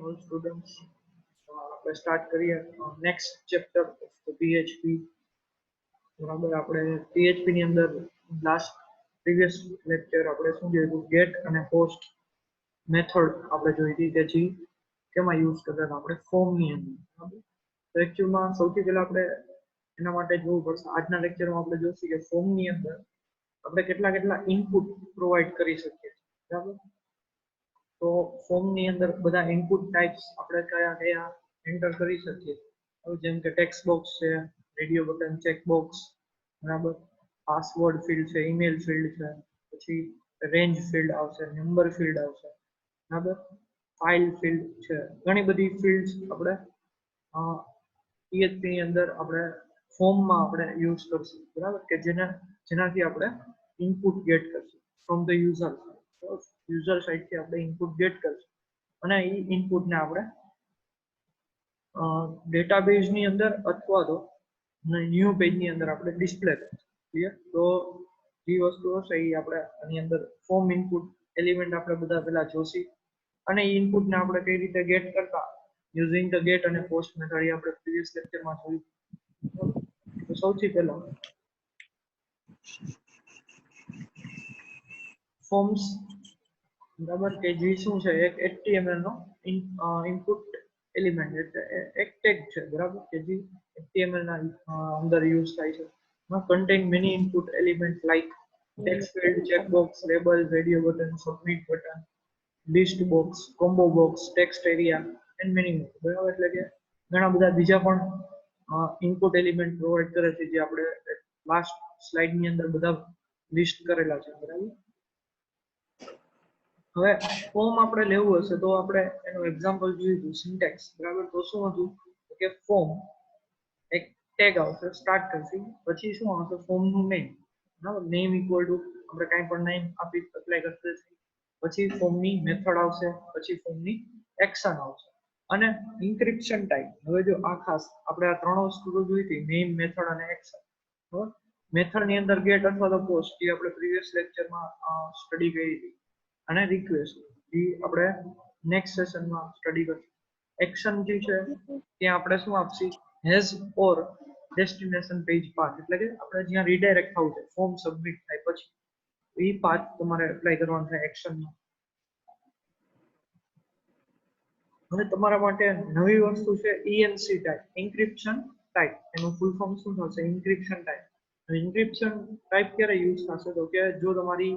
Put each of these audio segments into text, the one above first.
all students. આપણે start કરીએ next chapter of the PHP. બરાબર, આપણે PHP ની અંદર લાસ્ટ પ્રીવિયસ લેક્ચર આપણે શું જોયું, ગેટ અને પોસ્ટ મેથડ આપણે જોઈ હતી કે જે કેમાં યુઝ કરતા હતા આપણે ફોર્મની અંદર. બરાબર, તો એકચ્યુઅલમાં સૌથી પહેલા આપણે એના માટે જોવું પડશે. આજના લેક્ચરમાં આપણે જોઈશું કે ફોર્મની અંદર આપણે કેટલા ઇનપુટ પ્રોવાઈડ કરી શકીએ. બરાબર, તો ફોર્મની અંદર બધા ઇનપુટ ટાઈપ્સ આપણે કયા એન્ટર કરી શકીએ, જેમ કે ટેક્સ્ટ બોક્સ છે, રેડિયો બટન, ચેક બોક્સ, બરાબર, પાસવર્ડ ફિલ્ડ છે, ઈમેલ ફિલ્ડ છે, પછી રેન્જ ફિલ્ડ આવશે, નંબર ફિલ્ડ આવશે, બરાબર, ફાઇલ ફિલ્ડ છે. ઘણી બધી ફિલ્ડ્સ આપણે PHP ની અંદર આપણે ફોર્મમાં આપણે યુઝ કરશું. બરાબર, કે જેનાથી આપણે ઇનપુટ ગેટ કરશું ફ્રોમ ધ યુઝર સાઇડથી આપણે ઇનપુટ ગેટ કરશું અને એ ઇનપુટને આપણે ડેટાબેઝની અંદર અથવા તો ન્યૂ પેજની અંદર આપણે ડિસ્પ્લે કરશું. ક્લિયર? તો જે વસ્તુ હશે એ આપણે આની અંદર ફોર્મ ઇનપુટ એલિમેન્ટ આપણે બધા પહેલા જોશી અને એ ઇનપુટને આપણે કઈ રીતે ગેટ કરતા યુઝિંગ ધ ગેટ અને પોસ્ટ મેથડ એ આપણે પ્રીવિયસ લેક્ચરમાં જોયું. તો સૌથી પહેલા ફોર્મ્સ, બરાબર, કે જે શું છે, એક HTML નો ઇનપુટ એલિમેન્ટ એટલે એક ટેગ છે. બરાબર, કે જે HTML ના અંદર યુઝ થાય છે. Contain many input element like text field, check box, label, radio button, submit button, list box, combo box, text area and many more. બરાબર, એટલે કે ઘણા બધા બીજા પણ ઇનપુટ એલિમેન્ટ પ્રોવાઈડ કરે છે જે આપણે લાસ્ટ સ્લાઇડ ની અંદર બધા લિસ્ટ કરેલા છે. બરાબર, હવે ફોર્મ આપણે લેવું હશે તો આપણે એનું એક્ઝામ્પલ જોઈશું, સિન્ટેક્સ. બરાબર, તો શું હતું કે ફોર્મ એક ટેગ આવશે, સ્ટાર્ટ કરશે, પછી શું આવશે ફોર્મનું નેમ. બરાબર, નેમ ઇક્વલ ટુ આપણે કાંઈ પણ નેમ આપી એપ્લાય કરશે, પછી ફોર્મની મેથડ આવશે, પછી ફોર્મની એક્શન આવશે અને ઇન્ક્રિપ્શન ટાઈપ. હવે જો આ ખાસ આપણે આ ત્રણ વસ્તુ જોઈ હતી, નેમ, મેથડ અને એક્શન. બરાબર, મેથડ ની અંદર ગેટ અથવા તો પોસ્ટ જે આપણે પ્રીવિયસ લેક્ચરમાં સ્ટડી કરી હતી અને રિક્વેસ્ટ જે આપણે નેક્સ્ટ સેશનમાં સ્ટડી કરીશું. એક્શન જે છે ત્યાં આપણે શું આપશી, હેઝ ઓર ડેસ્ટિનેશન પેજ પાથ, એટલે કે આપણે જ્યાં રીડાયરેક્ટ થવું છે ફોર્મ સબમિટ થાય પછી એ પાથ તમારે એપ્લાય કરવાનો છે એક્શનમાં. હવે તમારા માટે નવી વસ્તુ છે ENC ટાઈપ, ઇન્ક્રિપ્શન ટાઈપ. એનું ફૂલ ફોર્મ શું થશે, ઇન્ક્રિપ્શન ટાઈપ. ઇન્ક્રિપ્શન ટાઈપ ક્યારે યુઝ થશે તો કે જો તમારી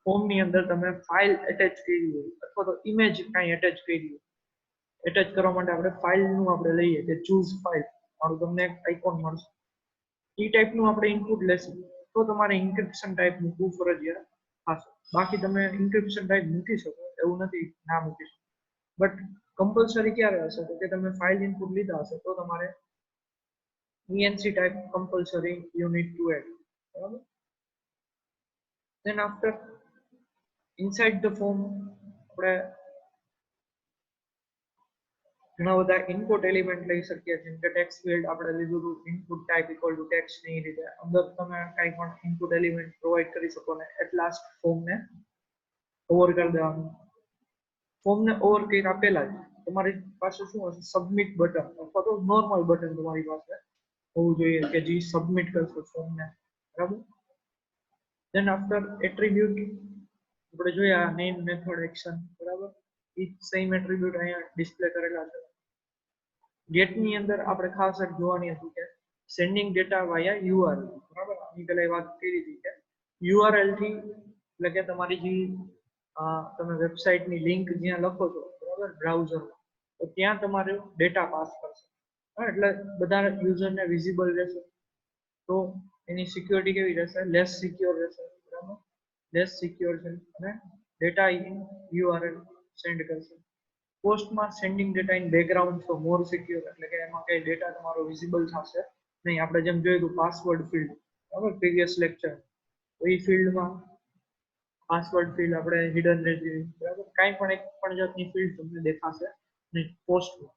ફોર્મની અંદર તમે ફાઇલ એટેચ કરી હોય અથવા તો ઇમેજ કાંઈ એટેચ કરી હોય, એટેચ કરવા માટે આપણે ફાઇલનું આપણે લઈએ કે ચૂઝ ફાઇલ મારું તમને એક આઇકોન મળશે, એ ટાઈપનું આપણે ઇનપુટ લેશું તો તમારે ઇન્ક્રિપ્શન ટાઈપ મૂકવું ફરજિયાત થશે. બાકી તમે ઇન્ક્રિપ્શન ટાઈપ મૂકી શકો, એવું નથી ના મૂકી શકો, બટ કમ્પલસરી ક્યારે હશે તો કે તમે ફાઇલ ઇનપુટ લીધા હશે તો તમારે ENC type compulsory you need to add. બરાબર, then after inside the form આપણે ઘણા બધા ઇનપુટ એલિમેન્ટ લઈ શકીએ, જેમ કે ટેક્સ્ટ ફિલ્ડ આપણે લીધું હતું, input type equal to text ની રીતે અંદર તમે કંઈ પણ ઇનપુટ એલિમેન્ટ પ્રોવાઈડ કરી શકો ને એટ લાસ્ટ ફોર્મને ઓવર કરી દેવાનું. ફોર્મને ઓવર કર્યા પહેલા જ તમારી પાસે શું હશે, સબમિટ બટન અથવા તો નોર્મલ બટન તમારી પાસે હોવું જોઈએ કે જે સબમિટ કરશે ફોર્મને. બરાબર, then after એટ્રીબ્યુટ આપણે જોયા નેમ, મેથડ, એક્શન. બરાબર, એ સેમ એટ્રીબ્યુટ અહીંયા ડિસ્પ્લે કરેલા છે. ગેટ ની અંદર આપણે ખાસ એક જોવાની હતી કે સેન્ડિંગ ડેટા વાયા URL. બરાબર, આની પહેલા વાત કરી હતી કે URL થી એટલે કે તમારી જે તમે વેબસાઇટની લિંક જ્યાં લખો છો, બરાબર, બ્રાઉઝરમાં, તો ત્યાં તમારો ડેટા પાસ કરશે. એટલે બધા યુઝરને વિઝિબલ રહેશે, તો એની સિક્યોરિટી કેવી રહેશે, લેસ સિક્યોર રહેશે. બરાબર, લેસ સિક્યોર છે અને ડેટા ઇન URL સેન્ડ કરશે. પોસ્ટમાં સેન્ડિંગ ડેટા ઇન બેકગ્રાઉન્ડ તો મોર સિક્યોર, એટલે કે એમાં કઈ ડેટા તમારો વિઝિબલ થશે નહીં. આપણે જેમ જોયું પાસવર્ડ ફિલ્ડ, બરાબર, પ્રીવિયસ લેક્ચર, તો એ ફિલ્ડમાં પાસવર્ડ ફિલ્ડ આપણે હિડન રહેશે. બરાબર, કાંઈ પણ એક પણ જાતની ફિલ્ડ તમને દેખાશે નહીં. પોસ્ટમાં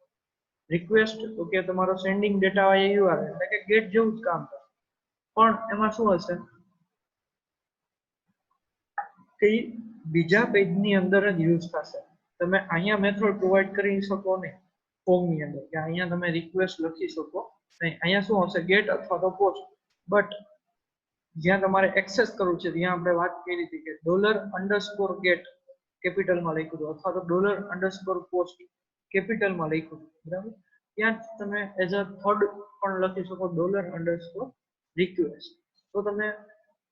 રિક્વેસ્ટ તો કે તમારો સેન્ડિંગ ડેટા વાળા URL એટલે કે ગેટ જેવું જ કામ કરશે, પણ એમાં શું હશે કે બીજા પેજની અંદર જ યુઝ થશે. તમે અહીંયા મેથડ પ્રોવાઈડ કરી શકો ને ફોર્મની અંદર કે અહીંયા તમે રિક્વેસ્ટ લખી શકો નહીં. અહીંયા શું આવશે ગેટ અથવા તો પોસ્ટ. બટ જ્યાં તમારે એક્સેસ કરવું છે ત્યાં આપણે વાત કરી હતી કે $_get કેપિટલમાં લખ્યું હતું અથવા તો $_post કેપિટલમાં લખ્યું હતું, બરાબર. ત્યાં તમે એઝ અ થર્ડ પણ લખી શકો $_request. તો તમે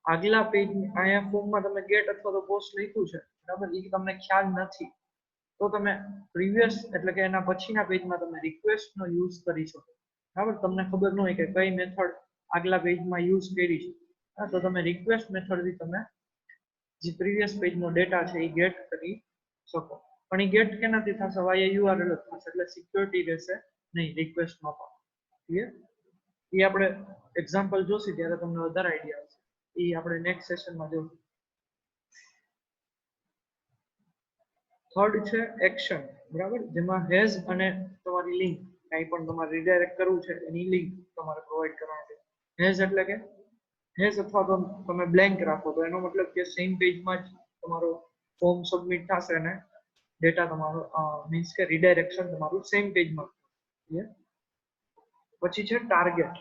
આગલા પેજ અહીંયા ફોર્મમાં તમે ગેટ અથવા તો પોસ્ટ લખ્યું છે, બરાબર, એ તમને ખ્યાલ નથી તો તમે પ્રીવિયસ એટલે કે એના પછીના પેજમાં તમે રિક્વેસ્ટ નો યુઝ કરી શકો, બરાબર. તમને ખબર ન હોય કે કઈ મેથડ આગલા પેજમાં યુઝ કરી છે, તો તમે રિક્વેસ્ટ મેથડ થી તમે જે પ્રીવિયસ પેજનો ડેટા છે એ ગેટ કરી શકો. પણ એ ગેટ કેનાથી થશે? વાય યુઆરએલ થશે, એટલે સિક્યોરિટી રહેશે નહીં રિક્વેસ્ટમાં પણ. ક્લિયર? એ આપણે એક્ઝામ્પલ જોશું ત્યારે તમને વધારે આઈડિયા આવશે. એ આપણે નેક્સ્ટ સેશનમાં જોશું. થર્ડ છે એક્શન, બરાબર, જેમાં હેઝ અને તમારી લિંક કંઈ પણ તમારે રીડાયરેક્ટ કરવું છે એની લિંક તમારે પ્રોવાઈડ કરવાની છે. હેઝ એટલે કે હેઝ અથવા તો તમે બ્લેન્ક રાખો તો એનો મતલબ કે સેમ પેજમાં જ તમારો ફોર્મ સબમિટ થશે અને ડેટા તમારો મીન્સ કે રીડાયરેક્શન તમારું સેમ પેજમાં. પછી છે ટાર્ગેટ.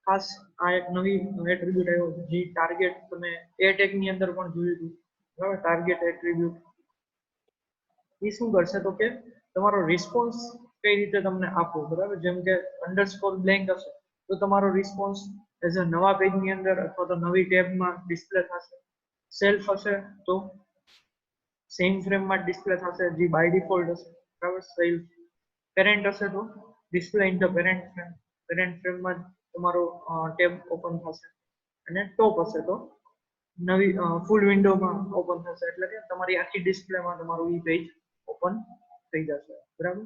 ખાસ આ એક નવી એટ્રીબ્યુટ આવ્યો જે ટાર્ગેટ તમે એ ટેગ ની અંદર પણ જોયું હતું, બરાબર. ટાર્ગેટ એટ્રીબ્યુટ એ શું કરશે તો કે તમારો રિસ્પોન્સ કઈ રીતે તમને આપવો, બરાબર. જેમ કે _blank હશે તો તમારો રિસ્પોન્સ એઝ અ નવા પેજની અંદર અથવા તો નવી ટેબમાં ડિસ્પ્લે થશે. સેલ્ફ હશે તો સેમ ફ્રેમમાં ડિસ્પ્લે થશે જે બાય ડિફોલ્ટ હશે, બરાબર. સેલ્ફ પેરેન્ટ હશે તો ડિસ્પ્લે ઇન ધ પેરેન્ટ ફ્રેમમાં તમારો ટેબ ઓપન થશે. અને ટોપ હશે તો નવી ફૂલ વિન્ડોમાં ઓપન થશે, એટલે કે તમારી આખી ડિસ્પ્લેમાં તમારું ઈ પેજ ઓપન થઈ જશે, બરાબર.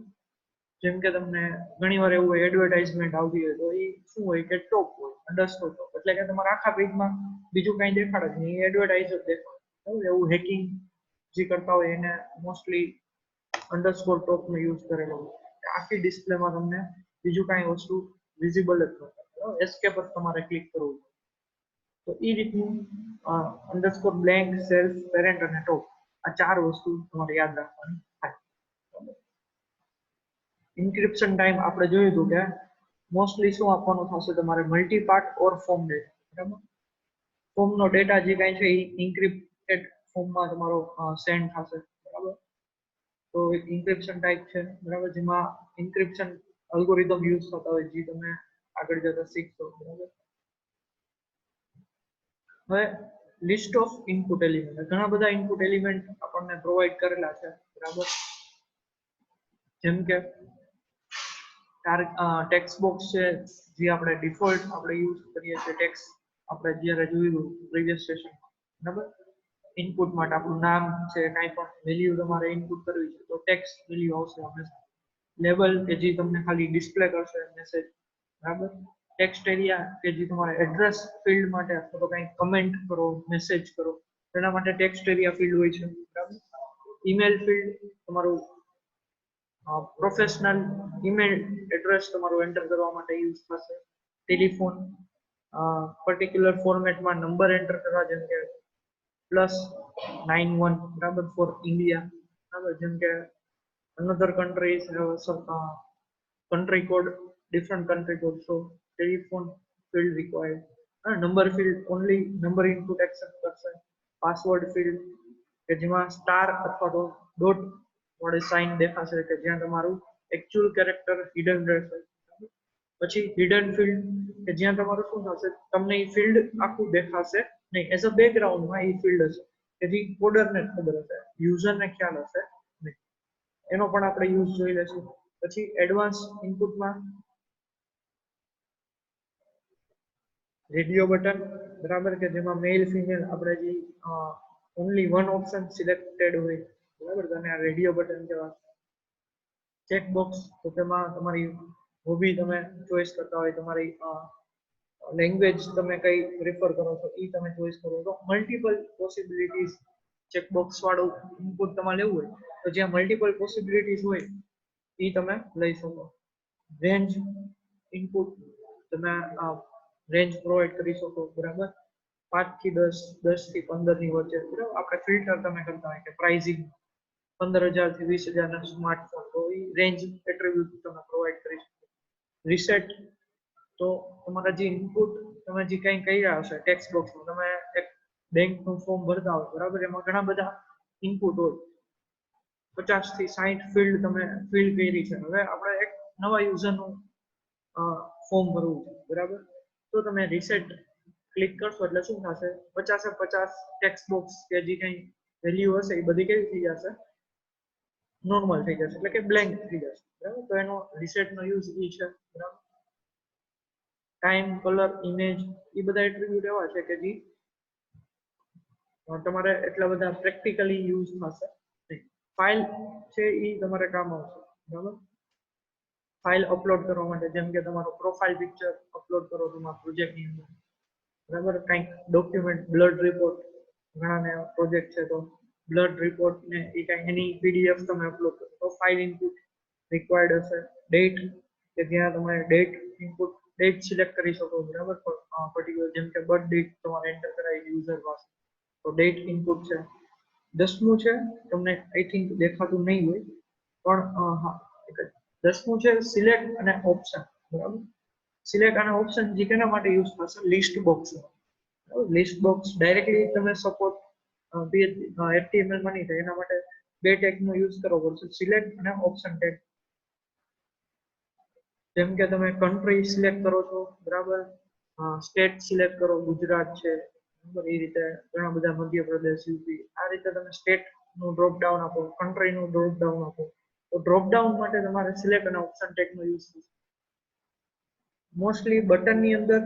જેમ કે તમને ઘણીવાર એવું એડવર્ટાઇઝમેન્ટ આવતી હોય તો એ શું હોય કે ટોપ હોય, અંડરસ્કોર ટોપ, એટલે કે તમારા આખા પેજમાં બીજું કંઈ દેખાડે જ નહીં, એડવર્ટાઇઝ જ દેખાડે, બરાબર. એવું હેકિંગ જે કરતા હોય એને મોસ્ટલી અંડરસ્કોર ટોપનો યુઝ કરેલો હોય. આખી ડિસ્પ્લેમાં તમને બીજું કાંઈ વસ્તુ વિઝિબલ જ ન થાય, એસ્કેપ જ તમારે ક્લિક કરવું. તો એ રીતનું _blank, સેલ્ફ, પેરેન્ટ અને ટોપ આ ચાર વસ્તુ તમારે યાદ રાખવાની થાય. ઇન્ક્રિપ્શન ટાઈમ આપણે જોયું હતું કે મોસ્ટલી શું આપવાનું થશે તમારે મલ્ટીપાર્ટ ઓર ફોર્મ ડેટા, બરાબર. ફોર્મનો ડેટા જે કાંઈ છે એ ઇન્ક્રિપ્ટેડ ફોર્મમાં તમારો સેન્ડ થશે, બરાબર. તો એક ઇન્ક્રિપ્શન ટાઈપ છે, બરાબર, જેમાં ઇન્ક્રિપ્શન અલ્ગોરિધમ યુઝ થતા હોય જે તમે આગળ જતા શીખશો, બરાબર. હવે લિસ્ટ ઓફ ઇનપુટ એલિમેન્ટ, ઘણા બધા ઇનપુટ એલિમેન્ટ આપણને પ્રોવાઈડ કરેલા છે, બરાબર. જેમ કે ટેક્સ્ટ બોક્સ છે જે આપણે ડિફોલ્ટ આપણે યુઝ કરીએ છીએ. ટેક્સ્ટ આપણે જ્યારે જોયું પ્રીવિયસ સેશનમાં, બરાબર. ઇનપુટ માટે આપણું નામ છે, કાંઈ પણ વેલ્યુ તમારે ઇનપુટ કરવી છે તો ટેક્સ્ટ વેલ્યુ આવશે હંમેશા. લેબલ કે જે તમને ખાલી ડિસ્પ્લે કરશે મેસેજ, બરાબર. ટેક્સ્ટ એરિયા કે જે તમારે એડ્રેસ ફિલ્ડ માટે અથવા તો કંઈ કમેન્ટ કરો, મેસેજ કરો તેના માટે ટેક્સ્ટ એરિયા ફિલ્ડ હોય છે, બરાબર. ઈમેલ ફિલ્ડ તમારું પ્રોફેશનલ ઈમેલ એડ્રેસ તમારું એન્ટર કરવા માટે યુઝ થશે. ટેલિફોન પર્ટિક્યુલર ફોર્મેટમાં નંબર એન્ટર કરવા, જેમ કે +91, બરાબર, ફોર ઇન્ડિયા, બરાબર. જેમ કે another countries country code, different country code, so telephone field required. Number field only number input accept કરશે. પાસવર્ડ ફિલ્ડ કે જેમાં સ્ટાર અથવા તો ડોટ વડે સાઇન દેખાશે કે જ્યાં તમારું એકચ્યુઅલ કેરેક્ટર હિડન રહેશે. પછી હિડન ફિલ્ડ કે જ્યાં તમારું શું થશે, તમને એ ફિલ્ડ આખું દેખાશે નહીં, એઝ અ બેકગ્રાઉન્ડમાં એ ફિલ્ડ હશે કે જે કોડરને ખબર હશે, યુઝરને ખ્યાલ હશે નહીં. એનો પણ આપણે યુઝ જોઈ લેશું. પછી એડવાન્સ ઇનપુટમાં રેડિયો બટન, બરાબર, કે જેમાં મેલ ફિમેલ આપણે જે ઓનલી વન ઓપ્શન સિલેક્ટેડ હોય, બરાબર, તો આ રેડિયો બટન કહેવાય. ચેકબોક્સ તો તેમાં તમારી હોબી તમે ચોઈસ કરતા હોય, તમારી લેંગ્વેજ તમે કઈ પ્રિફર કરો છો એ તમે ચોઈસ કરો. તો મલ્ટિપલ પોસિબિલિટીઝ ચેકબોક્સ વાળું ઇનપુટ તમારે લેવું હોય તો જ્યાં મલ્ટિપલ પોસિબિલિટીઝ હોય એ તમે લઈ શકો. રેન્જ ઇનપુટ તમે રેન્જ પ્રોવાઈડ કરી શકો, બરાબર. 5 થી 10, 10 થી 15 ની વચ્ચે, બરાબર. આપણે ફિલ્ટર તમે કરતા હોય કે પ્રાઇઝિંગ 15,000 થી 20,000 ના સ્માર્ટફોન, તો એ રેન્જ એટ્રીબ્યુટ તમે પ્રોવાઈડ કરી શકો. રીસેટ તો તમારા જે ઇનપુટ તમે જે કંઈ કર્યા હશે ટેક્સ્ટ બોક્સમાં, તમે એક બેંકનું ફોર્મ ભરતા હોય બરાબર, એમાં ઘણા બધા ઇનપુટ હોય, 50 થી 60 ફિલ્ડ તમે ફિલ કરી છે. હવે આપણે એક નવા યુઝરનું ફોર્મ ભરવું છે બરાબર, તો તમે રીસેટ ક્લિક કરશો એટલે શું થશે, 50 ટેક્સ્ટ બોક્સ કે જે કંઈ વેલ્યુ હશે એ બધી કેવી થઈ જશે, નોર્મલ થઈ જશે, એટલે કે બ્લેન્ક થઈ જશે બરાબર. તો એનો રીસેટનો યુઝ એ છે બરાબર. ટાઈમ, કલર, ઇમેજ એ બધા એટ્રીબ્યુટ એવા છે કે જે તમારે એટલા બધા પ્રેક્ટિકલી યુઝ થશે નહીં. ફાઇલ છે એ તમારે કામ આવશે બરાબર. ફાઇલ અપલોડ કરવા માટે, જેમ કે તમારો પ્રોફાઇલ પિક્ચર અપલોડ કરો તમારા પ્રોજેક્ટની અંદર બરાબર, કંઈક ડોક્યુમેન્ટ, બ્લડ રિપોર્ટ, ઘણાને પ્રોજેક્ટ છે તો બ્લડ રિપોર્ટ ને એ કંઈ એની પીડીએફ તમે અપલોડ કરો તો ફાઇલ ઇનપુટ રિક્વાયર્ડ હશે. ડેટ કે જ્યાં તમે ડેટ ઇનપુટ, ડેટ સિલેક્ટ કરી શકો બરાબર, પર્ટિક્યુલર જેમ કે બર્થ ડેટ તમારે એન્ટર કરાવી યુઝર પાસે, તો ડેટ ઇનપુટ છે. 10મું છે, તમને આઈ થિંક દેખાતું નહીં હોય પણ હા, 10મું છે સિલેક્ટ અને ઓપ્શન બરાબર. સિલેક્ટ અને ઓપ્શન જે કેના માટે યુઝ થશે, list box. List box directly તમે સપોર્ટ HTML માં નહીં થાય, એના માટે બે ટેગનો યુઝ કરવો પડશે, સિલેક્ટ અને ઓપ્શન ટેગ. જેમ કે તમે કન્ટ્રી સિલેક્ટ કરો છો બરાબર, સ્ટેટ સિલેક્ટ કરો, ગુજરાત છે બરાબર, એ રીતે ઘણા બધા મધ્યપ્રદેશ, યુપી, આ રીતે તમે સ્ટેટ નું ડ્રોપ ડાઉન આપો, કન્ટ્રી નું ડ્રોપ ડાઉન આપો, તો ડ્રોપ ડાઉન માટે તમારે સિલેક્ટ અને ઓપ્શન ટેગનો યુઝ થશે. મોસ્ટલી બટનની અંદર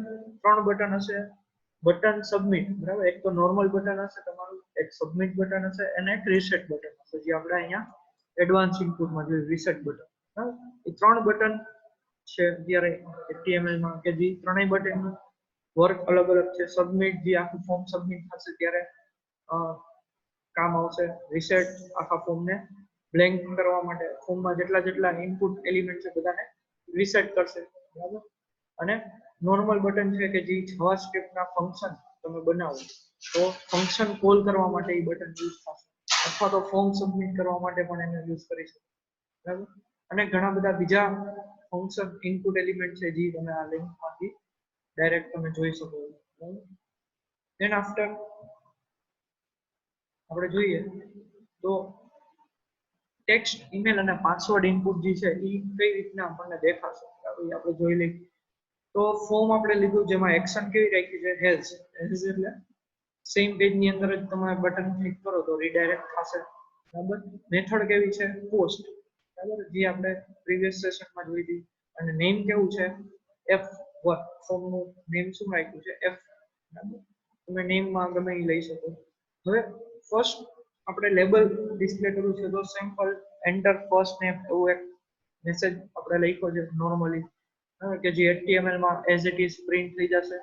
3 બટન હશે. બટન સબમિટ બરાબર, એક તો નોર્મલ બટન હશે તમારું, એક સબમિટ બટન હશે અને એક રીસેટ બટન હશે, જે આપણે અહીંયા એડવાન્સ ઇનપુટમાં જોયું રીસેટ બટન બરાબર. એ 3 બટન છે અત્યારે HTML માં કે જે ત્રણેય બટનનું વર્ક અલગ અલગ છે. સબમિટ જે આખું ફોર્મ સબમિટ થશે ત્યારે કામ આવશે. રીસેટ આખા ફોર્મને બ્લેન્ક કરવા માટે, ફોર્મમાં જેટલા ઇનપુટ એલિમેન્ટ છે બધાને રીસેટ કરશે બરાબર. અને નોર્મલ બટન છે કે જે જાવાસ્ક્રિપ્ટના ફંક્શન તમે બનાવો તો ફંક્શન કોલ કરવા માટે એ બટન યુઝ થશે, અથવા તો ફોર્મ સબમિટ કરવા માટે પણ એને યુઝ કરી શકો બરાબર. અને ઘણા બધા બીજા ફંક્શન ઇનપુટ એલિમેન્ટ છે જે તમે આ લિંકમાંથી ડાયરેક્ટ તમે જોઈ શકો બરાબર. ધેન આફ્ટર આપણે જોઈએ તો ટેક્સ્ટ, ઈમેલ અને પાસવર્ડ ઇનપુટ જે છે એ કઈ રીતના આપણને દેખાશે આપણે જોઈ લઈએ. તો ફોર્મ આપણે લીધું જેમાં એક્શન કેવી રાખી છે, હેલ્સ એટલે સેમ પેજની અંદર જ તમે બટન ક્લિક કરો તો રીડાયરેક્ટ થશે બરાબર. મેથડ કેવી છે, પોસ્ટ બરાબર, જે આપણે પ્રીવિયસ સેશનમાં જોઈ હતી. અને નેમ કેવું છે, F1, ફોર્મનું નેમ શું રાખ્યું છે, F બરાબર. તમે નેમમાં ગમે એ લઈ શકો. હવે ફર્સ્ટ આપણે લેબલ ડિસ્પ્લે કરવું છે તો સિમ્પલ એન્ટર ફર્સ્ટ નેમ એવું એક મેસેજ આપણે લખ્યો છે નોર્મલી કે જે HTML માં એઝ ઇટ ઇઝ પ્રિન્ટ થઈ જશે.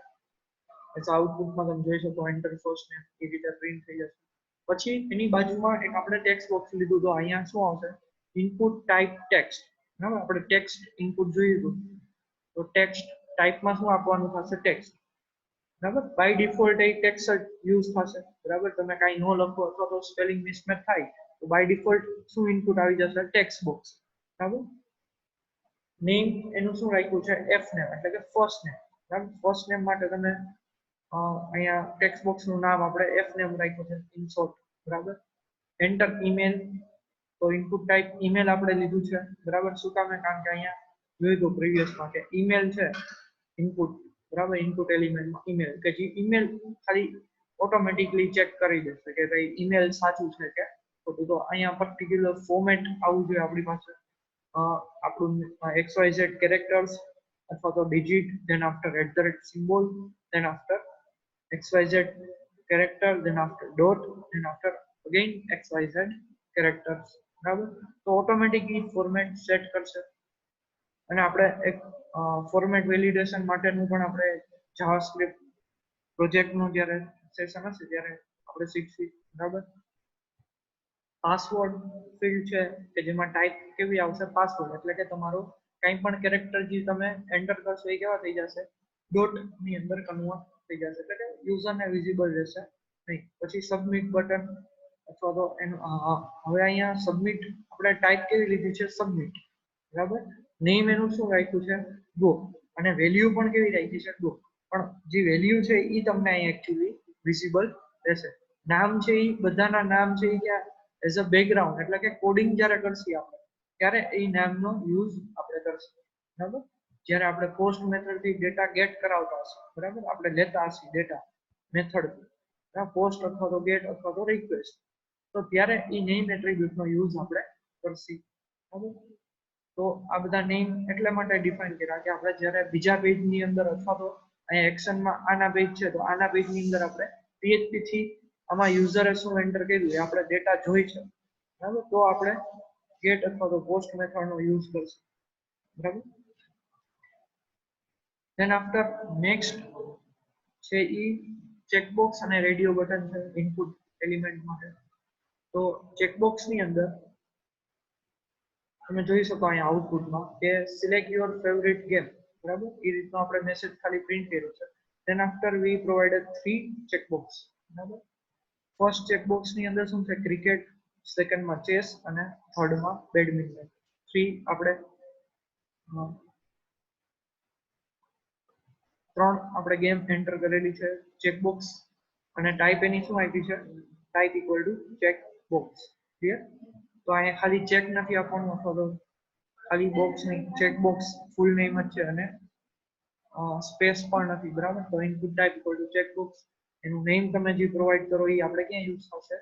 આઉટપુટમાં તમે જોઈ શકો એન્ટર ફર્સ્ટ નેમ એ રીતે પ્રિન્ટ થઈ જશે. પછી એની બાજુમાં એક આપણે ટેક્સ્ટ બોક્સ લીધું તો અહીંયા શું આવશે, ઇનપુટ ટાઈપ ટેક્સ્ટ બરાબર. આપણે ટેક્સ્ટ ઇનપુટ જોયું હતું તો ટેક્સ્ટ ટાઈપમાં શું આપવાનું થશે, ટેક્સ્ટ બરાબર. બાય ડિફોલ્ટ એ ટેક્સ્ટ યુઝ થશે બરાબર. તમે કાંઈ ન લખો અથવા તો સ્પેલિંગ મિસમેચ થાય તો બાય ડિફોલ્ટ શું ઇનપુટ આવી જશે, ટેક્સ્ટ બોક્સ બરાબર. નેમ એનું શું રાખ્યું છે, F નેમ એટલે કે ફર્સ્ટ નેમ બરાબર. ફર્સ્ટ નેમ માટે તમે અહીંયા ટેક્સ્ટ બોક્સનું નામ આપણે F નેમ રાખ્યું છે ઇન શોર્ટ બરાબર. એન્ટર ઈમેલ તો ઇનપુટ ટાઈપ ઈમેલ આપણે લીધું છે બરાબર. શું કામ, કારણ કે અહીંયા જોયું તો પ્રીવિયસમાં કે ઈમેલ છે ઇનપુટ બરાબર, ઇનપુટ એલિમેન્ટમાં ઈમેલ કે જે ઈમેલ ખાલી ઓટોમેટિકલી ચેક કરી દેશે કે ભાઈ ઈમેલ સાચું છે કે ખોટું. તો અહીંયા પર્ટિક્યુલર ફોર્મેટ આવવું જોઈએ આપણી પાસે, આપણું XYZ કેરેક્ટર્સ અથવા તો digit, than after @symbol, than after XYZ character, then after dot, then after again XYZ characters બરાબર. તો ઓટોમેટિકલી ફોર્મેટ સેટ કરશે. અને આપણે એક ફોર્મેટ વેલિડેશન માટેનું પણ આપણે જાવાસ્ક્રિપ્ટ પ્રોજેક્ટનું જ્યારે સેશન હશે ત્યારે આપણે શીખશું બરાબર. પાસવર્ડ ફિલ્ડ છે કે જેમાં ટાઈપ કેવી આવશે, પાસવર્ડ એટલે કે તમારો કંઈ પણ કેરેક્ટર જે તમે એન્ટર કરશો એ કેવા થઈ જશે, ડોટ ની અંદર કન્વર્ટ થઈ જશે એટલે કે યુઝરને વિઝિબલ રહેશે નહીં. પછી સબમિટ બટન અથવા તો એનું હવે અહીંયા સબમિટ આપણે ટાઈપ કેવી લીધી છે સબમિટ, બરાબર. નેમ એનું શું રાખ્યું છે ગો, અને વેલ્યુ પણ કેવી રાખી છે ગો, પણ જે વેલ્યુ છે એ તમને અહીં એકચ્યુઅલી વિઝિબલ રહેશે. નામ છે એ બધાના નામ છે એ ક્યાં એઝ અ બેકગ્રાઉન્ડ, એટલે કે કોડિંગ જ્યારે કરશી આપણે ત્યારે એ નામનો યુઝ આપણે કરશું, બરાબર. જ્યારે આપણે પોસ્ટ મેથડ થી ડેટા ગેટ કરાવતા હશે, બરાબર, આપણે લેતા હશે ડેટા મેથડ પોસ્ટ અથવા તો ગેટ અથવા તો રિક્વેસ્ટ, તો ત્યારે એ નેમ એટ્રીબ્યુટ નો યુઝ આપણે કરશી, બરાબર. તો આ બધા નેમ એટલા માટે ડિફાઇન કર્યા કે આપણે જ્યારે બીજા પેજ ની અંદર અથવા તો અહીંયા એક્શનમાં આના પેજ છે તો આના પેજ ની અંદર આપણે PHP થી આમાં યુઝરે શું એન્ટર કર્યું એ આપણે ડેટા જોઈ છે, બરાબર. તો આપણે ગેટ અથવા તો પોસ્ટ મેથડ નો યુઝ કરશું, બરાબર. ધેન આફ્ટર નેક્સ્ટ છે ઈ ચેકબોક્સ અને રેડિયો બટન છે ઇનપુટ એલિમેન્ટ માટે. તો ચેકબોક્સ ની અંદર તમે જોઈ શકો અહીંયા આઉટપુટમાં કે સિલેક્ટ યોર ફેવરિટ ગેમ, બરાબર, એ રીતનો આપણે મેસેજ ખાલી પ્રિન્ટ કર્યો છે. ધેન આફ્ટર વી પ્રોવાઇડેડ 3 ચેકબોક્સ, બરાબર. ફર્સ્ટ ચેકબોક્સ ની અંદર શું છે ક્રિકેટ, સેકન્ડમાં ચેસ અને થર્ડમાં બેડમિન્ટન. 3 આપણે 3 આપણે ગેમ એન્ટર કરેલી છે ચેકબોક્સ, અને ટાઈપ એની શું આપી છે type equal to checkbox, clear. તો અહીંયા ખાલી ચેક નથી આપવાનું અથવા તો ખાલી બોક્સ નહીં, ચેકબોક્સ ફૂલ નેમ જ છે અને સ્પેસ પણ નથી, બરાબર. તો input type equal to checkbox, એનું નેમ તમે જે પ્રોવાઈડ કરો એ આપણે ક્યાં યુઝ થશે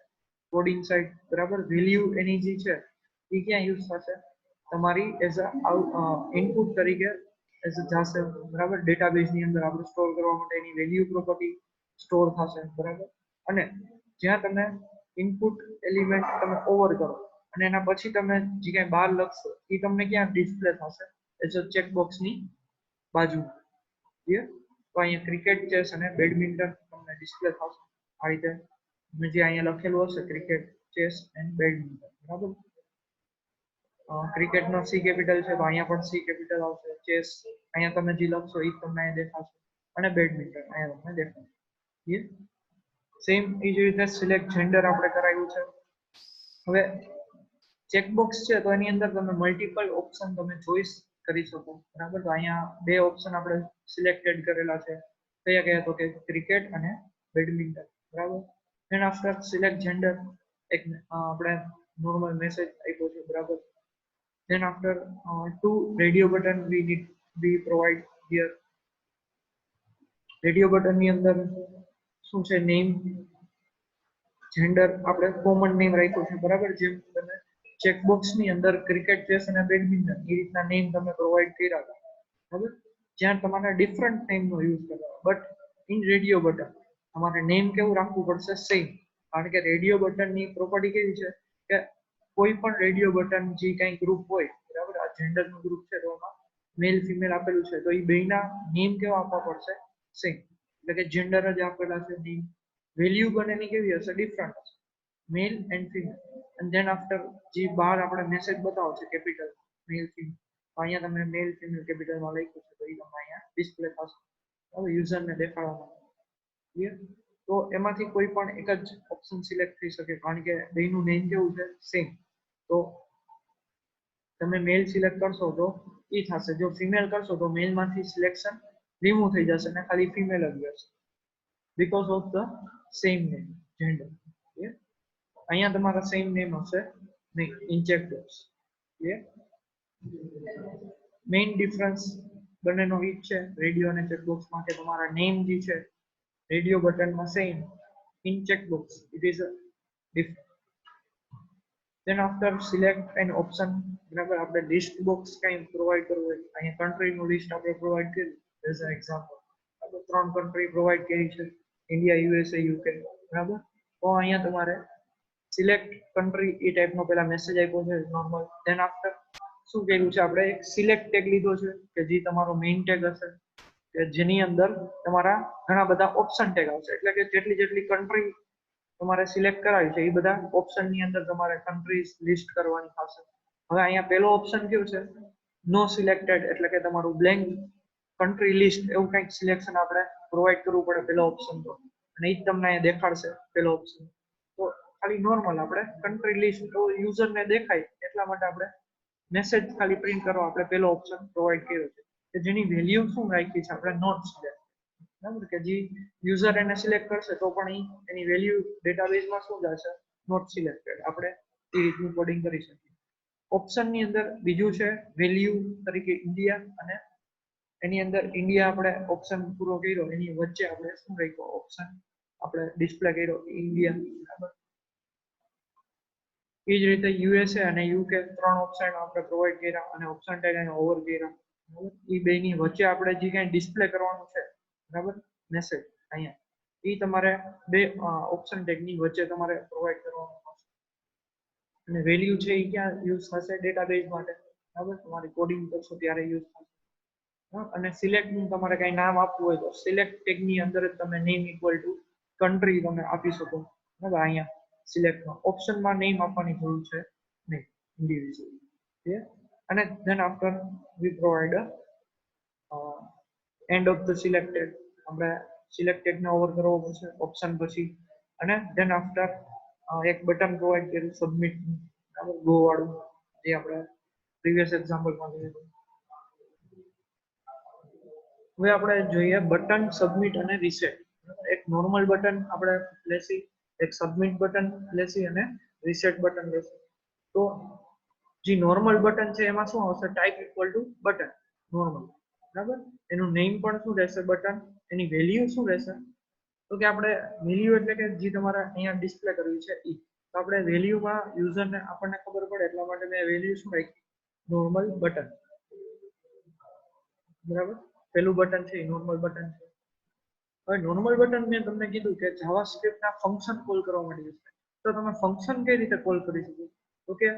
કોડિંગ સાઇડ, બરાબર. વેલ્યુ એની જે છે એ ક્યાં યુઝ થશે તમારી એઝ અ ઇનપુટ તરીકે એઝ જશે, બરાબર. ડેટાબેઝ ની અંદર આપણે સ્ટોર કરવા માટે એની વેલ્યુ પ્રોપર્ટી સ્ટોર થશે, બરાબર. અને જ્યાં તમે ઇનપુટ એલિમેન્ટ તમે ઓવર કરો અને એના પછી તમે જે કઈ બહાર લખશો એ તમને ક્યાં ડિસ્પ્લે થશે એઝ અ ચેકબોક્સ ની બાજુ, ક્લિયર. તો અહીંયા ક્રિકેટ, ચેસ અને બેડમિન્ટન તમને ડિસ્પ્લે થશે આ રીતે. જે અહીંયા લખેલું હશે ક્રિકેટ, ચેસ એન્ડ બેડમિન્ટન, બરાબર. ક્રિકેટ નો સી કેપિટલ છે તો અહીંયા પણ સી કેપિટલ આવશે, ચેસ અહીંયા તમે જે લખશો એ તમને અહીંયા દેખાશે, અને બેડમિન્ટન અહીંયા તમને દેખાશે, ક્લિયર. સેમ એ જ રીતે સિલેક્ટ જેન્ડર આપણે કરાવ્યું છે. હવે ચેકબોક્સ છે તો એની અંદર તમે મલ્ટિપલ ઓપ્શન તમે ચોઈસ કરી શકો, બરાબર. તો અહીંયા 2 ઓપ્શન આપણે સિલેક્ટેડ કરેલા છે, કયા કયા તો કે ક્રિકેટ અને બેડમિન્ટન, બરાબર. ધેન આફ્ટર સિલેક્ટ જેન્ડર એક આપણે નોર્મલ મેસેજ આપ્યો છે, બરાબર. Than after 2 radio button we provide here. Radio button ની અંદર શું છે નેમ, જેન્ડર આપણે કોમન નેમ રાખ્યું છે, બરાબર. જેમ તમે ચેકબોક્સ ની અંદર ક્રિકેટ, ચેસ અને બેડમિન્ટન એ રીતના નેમ તમે પ્રોવાઈડ કર્યા હતા, બરાબર. જ્યાં તમારે ડિફરન્ટ નેમ નો યુઝ કરવા, બટ ઇન રેડિયો બટન તમારે નેમ કેવું રાખવું પડશે સેમ, કારણ કે રેડિયો બટન ની પ્રોપર્ટી કેવી છે કે કોઈ પણ રેડિયો બટન જે કઈ ગ્રુપ હોય, બરાબર. આ જેન્ડર નું ગ્રુપ છે તો એમાં મેલ ફિમેલ આપેલું છે તો એ બેયના નેમ કેવા આપવા પડશે સેમ, એટલે કે જેન્ડર જ આપેલા છે, નેમ વેલ્યુ બંનેની કેવી હશે ડિફરન્ટ હશે, મેલ and female. And then after જે બહાર આપણે મેસેજ બતાવો છે કેપિટલ મેલ ફિમેલ, અહીંયા તમે મેલ ફિમેલ કેપિટલમાં લખ્યું છે તો એ તમને અહીંયા ડિસ્પ્લે થશે, હવે યુઝરને દેખાડવા માટે, ક્લિયર. તો એમાંથી કોઈ પણ એક જ ઓપ્શન સિલેક્ટ થઈ શકે કારણ કે બેયનું નેમ કેવું છે સેમ. તો તમે મેલ સિલેક્ટ કરશો તો એ થશે, જો ફિમેલ કરશો તો મેલ માંથી સિલેક્શન રિમૂવ થઈ જશે અને ખાલી ફિમેલ જ રહેશે because of the same name gender, clear. અહીંયા તમારા સેમ નેમ હશે નહીં in checkbox, clear. Main difference બંનેનો ઈ છે રેડિયો અને ચેકબોક્સ માં કે તમારા નેમ જે છે રેડિયો બટનમાં same, in checkbox it is a different. Then after select an option, બરાબર. આપણે લિસ્ટ બોક્સ કઈ પ્રોવાઈડ કરવું હોય અહીંયા કન્ટ્રી નું લિસ્ટ આપણે પ્રોવાઈડ કર્યું એઝ અ એક્ઝામ્પલ, આપણે 3 કન્ટ્રી પ્રોવાઈડ કરી છે ઇન્ડિયા, યુએસએ, યુકે, બરાબર. તો અહીંયા તમારે સિલેક્ટ કન્ટ્રી એ ટાઈપનો પેલા મેસેજ આપ્યો છે નોર્મલ. ધેન આફ્ટર શું કર્યું છે આપણે એક સિલેક્ટ ટેગ લીધો છે કે જે તમારો મેઇન ટેગ હશે કે જેની અંદર તમારા ઘણા બધા ઓપ્શન ટેગ આવશે, એટલે કે જેટલી કન્ટ્રી તમારે સિલેક્ટ કરાવી છે એ બધા ઓપ્શન ની અંદર તમારે કન્ટ્રીઝ લિસ્ટ કરવાની થશે. હવે અહીંયા પહેલો ઓપ્શન કયો છે નો સિલેક્ટેડ, એટલે કે તમારું બ્લેન્ક કન્ટ્રી લિસ્ટ એવું કંઈક સિલેક્શન આપણે પ્રોવાઈડ કરવું પડે પહેલો ઓપ્શન તો, અને એ જ તમને અહીંયા દેખાડશે પહેલો ઓપ્શન. તો ખાલી નોર્મલ આપણે કન્ટ્રી લિસ્ટ તો યુઝરને દેખાય એટલા માટે આપણે મેસેજ ખાલી પ્રિન્ટ કરવા આપણે પેલો ઓપ્શન પ્રોવાઈડ કર્યો છે કે જેની વેલ્યુ શું રાખી છે આપણે નોટ સિલેક્ટ, બરાબર, કે જે યુઝર એને સિલેક્ટ કરશે તો પણ એની વેલ્યુ ડેટાબેઝમાં શું જશે નોટ સિલેક્ટેડ, આપણે એ રીતનું કોડિંગ કરી શકીએ. ઓપ્શનની અંદર બીજું છે વેલ્યુ તરીકે ઇન્ડિયા, અને એની અંદર ઇન્ડિયા આપણે ઓપ્શન પૂરો કર્યો એની વચ્ચે આપણે શું રાખ્યો ઓપ્શન આપણે ડિસ્પ્લે કર્યો ઇન્ડિયા, બરાબર. એ જ રીતે યુએસએ અને યુકે 3 ઓપ્શન આપણે પ્રોવાઈડ કર્યા અને ઓપ્શન ટેગ એને ઓવર કર્યા, બરાબર. એ બેની વચ્ચે આપણે જે કંઈ ડિસ્પ્લે કરવાનું છે, બરાબર, મેસેજ અહીંયા એ તમારે બે ઓપ્શન ટેગની વચ્ચે તમારે પ્રોવાઈડ કરવાનું છે. અને વેલ્યુ છે એ ક્યાં યુઝ થશે ડેટાબેઝ માટે, બરાબર, તમારે કોડિંગ કરશો ત્યારે યુઝ થશે. અને સિલેક્ટ નું તમારે કઈ નામ આપવું હોય તો સિલેક્ટ ટેગની અંદર જ તમે નેમ ઇક્વલ ટુ કન્ટ્રી તમે આપી શકો, બરાબર. અહીંયા સિલેક્ટમાં ઓપ્શનમાં નેમ આપવાની જરૂર છે નહીં, ઇન્ડિવિજ્યુઅલ. અને than after V provide end of the selected, આપણે સિલેક્ટેડ ને ઓવર કરવો પડશે ઓપ્શન પછી. અને ધેન આફ્ટર એક બટન પ્રોવાઈડ કર્યું સબમિટ, બરાબર, ગો વાળું, જે આપણે પ્રીવિયસ એક્ઝામ્પલમાં જોયું. હવે આપણે જોઈએ બટન સબમિટ અને રીસેટ. એક નોર્મલ બટન આપણે લેસી, એક સબમિટ બટન લેસી અને રીસેટ બટન લેસી. તો જે નોર્મલ બટન છે એમાં શું આવશે type equal to button normal, બરાબર. એનું નેમ પણ શું રહેશે બટન, એની વેલ્યુ શું રહેશે તો કે આપણે વેલ્યુ એટલે કે જે તમારે અહીંયા ડિસ્પ્લે કરવી છે એ, તો આપણે વેલ્યુમાં યુઝરને આપણને ખબર પડે એટલા માટે મેં વેલ્યુ શું રાખી નોર્મલ બટન, બરાબર. પેલું બટન છે એ નોર્મલ બટન છે. હવે નોર્મલ બટન મેં તમને કીધું કે જાવાસ્ક્રિપ્ટના ફંક્શન કોલ કરવા માટે યુઝ થાય, તો તમે ફંક્શન કઈ રીતે કોલ કરી શકો તો કે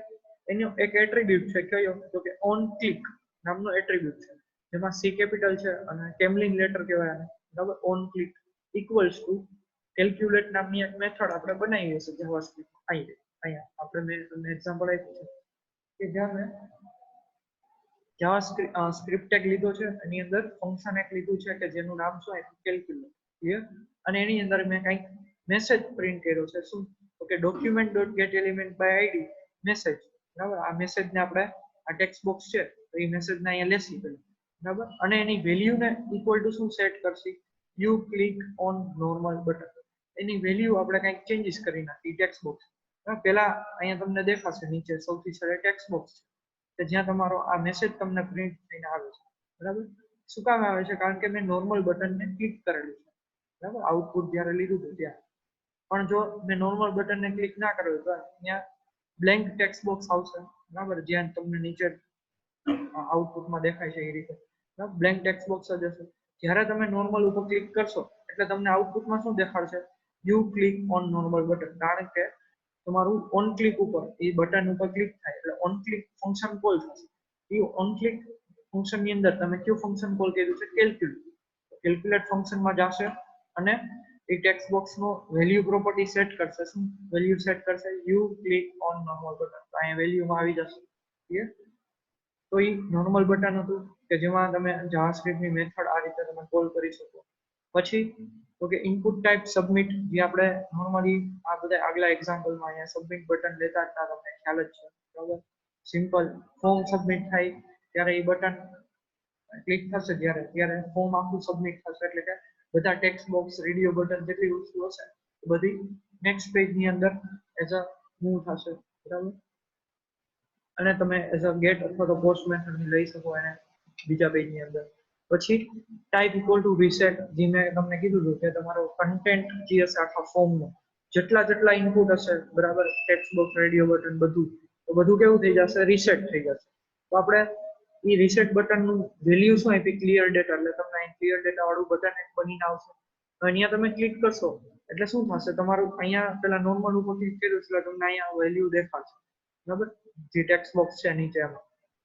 એનો એક એટ્રીબ્યુટ છે કયો તો કે ઓન ક્લિક નામનો એટ્રીબ્યુટ છે, જેમાં સી કેપિટલ છે અને કેમલિન લેટર કહેવાય આને, બરાબર. On click equals to calculate નામની એક મેથડ આપણે બનાવી હશે જાવાસ્ક્રિપ્ટમાં. અહીંયા આપણે મેં તમને એક્ઝામ્પલ આપ્યું છે કે જ્યાં મેં સ્ક્રિપ્ટ ટેગ લીધો છે, એની અંદર ફંક્શન એક લીધું છે કે જેનું નામ શું આપ્યું કેલ્ક્યુલેટ, ક્લિયર. અને એની અંદર મેં કંઈક મેસેજ પ્રિન્ટ કર્યો છે શું તો કે document dot get element by ID message, બરાબર. આ મેસેજને આપણે આ ટેક્સ્ટ બોક્સ છે તો એ મેસેજને અહીંયા લેસી કરી, બરાબર. અને એની વેલ્યુને ઇક્વલ ટુ શું set Karshi you click on normal button, any value આપણે કંઈક ચેન્જીસ કરી નાખી ટેક્સ્ટ બોક્સ. પેલા અહીંયા તમને દેખાશે નીચે સૌથી છેલ્લે ટેક્સ્ટ બોક્સ છે કે જ્યાં તમારો આ મેસેજ તમને પ્રિન્ટ થઈને આવે છે, બરાબર. શું કામ આવે છે કારણ કે મેં નોર્મલ બટનને ક્લિક કરેલું છે, બરાબર, આઉટપુટ જ્યારે લીધું હતું ત્યાં. પણ જો મેં નોર્મલ બટનને ક્લિક ના કર્યું તો અહીંયા બ્લેન્ક ટેક્સ્ટ બોક્સ આવશે, બરાબર, જ્યાં તમને નીચે આઉટપુટમાં દેખાય છે એ રીતે, બરાબર, બ્લેન્ક ટેક્સ્ટ બોક્સ જ હશે. જ્યારે તમે નોર્મલ ઉપર ક્લિક કરશો એટલે તમને આઉટપુટમાં શું દેખાડશે you click on normal button, કારણ કે તમારું ઓન ક્લિક ઉપર એ બટન ઉપર ક્લિક થાય એટલે ઓન ક્લિક ફંક્શન કોલ થશે. એ ઓન ક્લિક ફંક્શન ની અંદર તમે કયું ફંક્શન કોલ કર્યું છે કેલ્ક્યુલેટ, કેલ્ક્યુલેટ ફંક્શનમાં જશે અને એ ટેક્સ્ટ બોક્સ નો વેલ્યુ પ્રોપર્ટી સેટ કરશે. શું વેલ્યુ સેટ કરશે you click on normal button, તો અહીંયા વેલ્યુમાં આવી જશે, ક્લિયર. તો એ નોર્મલ બટન હતું કે જેમાં તમે જાવાસ્ક્રિપ્ટની મેથડ આ રીતે તમે કોલ કરી શકો. પછી તો કે ઇનપુટ ટાઈપ સબમિટ, જે આપણે નોર્મલી આ બધા આગલા એક્ઝામ્પલમાં અહીંયા સબમિટ બટન લેતા હતા તમને ખ્યાલ જ છે, બરાબર. સિમ્પલ ફોર્મ સબમિટ થાય ત્યારે એ બટન ક્લિક થશે ત્યારે ફોર્મ આખું સબમિટ થશે, એટલે કે બધા ટેક્સ્ટ બોક્સ રેડિયો બટન જેટલી વસ્તુ હશે બધી નેક્સ્ટ પેજ ની અંદર એઝ અ મૂવ થશે, બરાબર. અને તમે એઝ અ ગેટ અથવા તો પોસ્ટ મેથડ લઈ શકો એને બીજા પેજ ની અંદર. પછી ટાઈપ ઇક્વલ ટુ રીસેટ, જે મેં તમને કીધું હતું કે તમારો કન્ટેન્ટ જે હશે આખા ફોર્મનો જેટલા ઇનપુટ હશે, બરાબર, ટેક્સ્ટ બોક્સ રેડિયો બટન બધું, તો બધું કેવું થઈ જશે રીસેટ થઈ જશે. તો આપણે એ રીસેટ બટનનું વેલ્યુ શું આપી ક્લિયર ડેટા, એટલે તમને અહીં ક્લિયર ડેટા વાળું બટન એક બનીને આવશે. અહીંયા તમે ક્લિક કરશો એટલે શું થશે તમારું અહીંયા પેલા નોર્મલ ઉપર ક્લિક કર્યું એટલે તમને અહીંયા વેલ્યુ દેખાશે, બરાબર, જે ટેક્સ્ટ બોક્સ છે નીચે એમાં.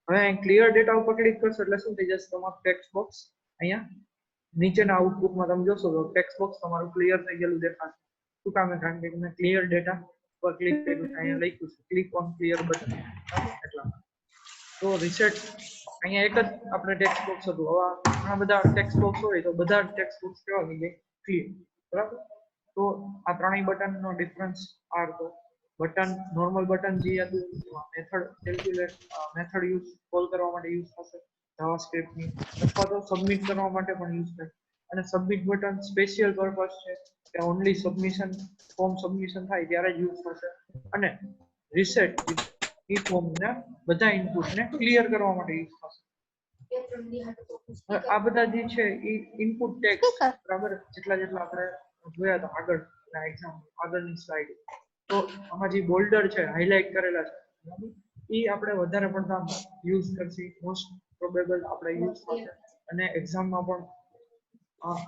હવે અહીં ક્લિયર ડેટા ઉપર ક્લિક કરશો એટલે શું થઈ જશે તમારું ટેક્સ્ટ બોક્સ અહીંયા નીચેના આઉટપુટમાં તમે જોશો તો ટેક્સ્ટ બોક્સ તમારું ક્લિયર થઈ ગયેલું દેખાશે. શું કામ કારણ કે તમે ક્લિયર ડેટા પર ક્લિક કર્યું, અહીંયા લખ્યું છે ક્લિક ઓન ક્લિયર બટન, એટલા. તો રીસેટ અહીંયા એક જ આપણે ટેક્સ્ટ બોક્સ હતું, હવે ઘણા બધા ટેક્સ્ટ બોક્સ હોય તો બધા ટેક્સ્ટ બોક્સ કેવા થઈ જાય ક્લિયર, બરાબર. તો આ ત્રણેય બટનનો ડિફરન્સ આ હતો. બટન નોર્મલ બટન જે હતું method calculate method use call કરવા માટે યુઝ થશે જાવાસ્ક્રિપ્ટ ની, અથવા તો સબમિટ કરવા માટે પણ યુઝ થાય. અને સબમિટ બટન સ્પેશિયલ પર્પસ છે કે ઓનલી સબમિશન ફોર્મ સબમિશન થાય ત્યારે જ યુઝ થશે. અને રીસેટ એ ફોર્મને બધા ઇનપુટને ક્લિયર કરવા માટે યુઝ થશે. આ બધા જે છે એ ઇનપુટ ટેક્સ બરાબર, જેટલા આપણે જોયા હતા આગળના એક્ઝામ આગળની સ્લાઇડ. તો આમાં જે બોલ્ડર છે હાઇલાઇટ કરેલા છે બરાબર, એ આપણે વધારે પડતા યુઝ કરશી, મોસ્ટ પ્રોબેબલ આપણે યુઝ થશે. અને એક્ઝામમાં પણ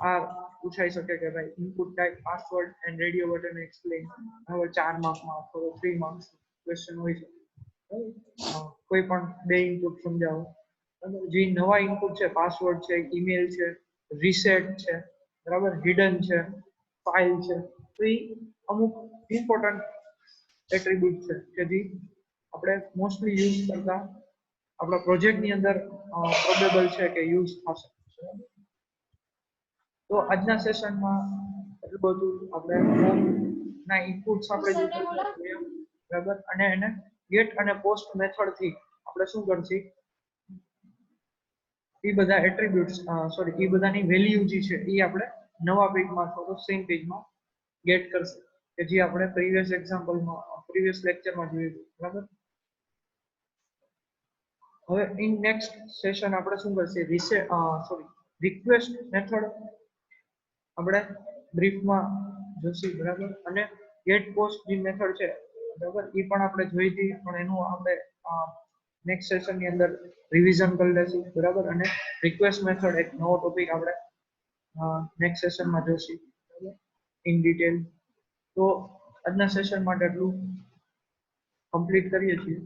આ પૂછાઈ શકે કે ભાઈ input type password and radio button explain. હવે 4 માર્કમાં અથવા 3 માર્ક્સ ક્વેશ્ચન હોય છે, કોઈ પણ 2 ઇનપુટ સમજાવો. જે નવા ઇનપુટ છે પાસવર્ડ છે, ઈમેલ છે, રીસેટ છે બરાબર, હિડન છે, ફાઇલ છે, તો એ અમુક ઇમ્પોર્ટન્ટ એટ્રીબ્યુટ છે કે જે આપણે મોસ્ટલી યુઝ કરતા આપણા પ્રોજેક્ટની અંદર પ્રોબેબલ છે કે યુઝ થશે. તો આજના સેશનમાં એટલું બધું આપણે ફોર્મના ઇનપુટ્સ આપણે જોયા બરાબર, અને એને ગેટ અને પોસ્ટ મેથડથી આપણે શું કરશી, એ બધા એટ્રીબ્યુટ્સ સોરી એ બધાની વેલ્યુ જે છે એ આપણે નવા પેજમાં અથવા તો સેમ પેજમાં ગેટ કરશે કે જે આપણે પ્રીવિયસ એક્ઝામ્પલમાં પ્રીવિયસ લેક્ચરમાં જોયું બરાબર. હવે ઇન નેક્સ્ટ સેશન આપણે શું કરશે, રિક્વેસ્ટ મેથડ આપણે બ્રીફમાં જોશું બરાબર. અને ગેટ પોસ્ટ જે મેથડ છે બરાબર, એ પણ આપણે જોઈ હતી, પણ એનું આપણે નેક્સ્ટ સેશનની અંદર રિવિઝન કરી લેશું બરાબર. અને રિક્વેસ્ટ મેથડ એક નવો ટોપિક આપણે નેક્સ્ટ સેશનમાં જોશું બરાબર ઇન ડિટેલ. તો આજના સેશન માટે એટલું કમ્પ્લીટ કરીએ છીએ.